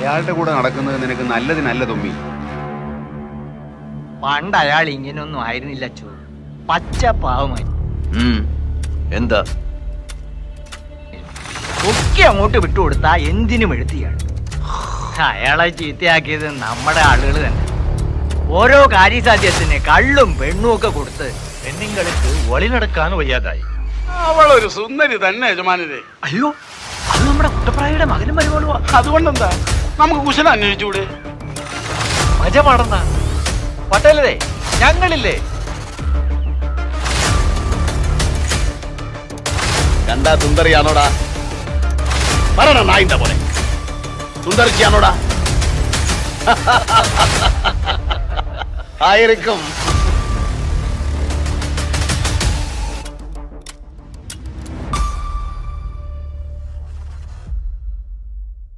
അയാളുടെ കൂടെ നടക്കുന്നത് നിനക്ക് നല്ലതിനല്ല തൊമ്മി. പണ്ട് അയാൾ ഇങ്ങനെയൊന്നും ആയിരുന്നില്ല ചോ, പച്ച പാവമായി. എന്താ ഒക്കെ അങ്ങോട്ട് വിട്ടുകൊടുത്താ എന്തിനും എഴുത്തിയാണ്. അയാളെ ചീത്തയാക്കിയത് നമ്മുടെ ആളുകൾ തന്നെ. ഓരോ കാര്യസാധ്യത്തിന് കള്ളും പെണ്ണും ഒക്കെ കൊടുത്ത് പെണ്ണുങ്ങൾക്ക് ഒളി നടക്കാൻ വയ്യാതായി. അവളൊരു സുന്ദരി തന്നെ യജമാനരെ. അയ്യോ, അത് നമ്മുടെ കുട്ടപ്രായയുടെ മകനും വരുവാളുവാ. അതുകൊണ്ടെന്താ നമുക്ക് കുശലം അന്വേഷിച്ചൂടെ? മജ പാടണ്ട പട്ടേലരെ, ഞങ്ങളില്ലേ. കണ്ടാ സുന്ദരിയാണോടാ? പറയണ നായിന്റെ പോലെ സുന്ദരിക്കാണോടാ? ആയിരിക്കും.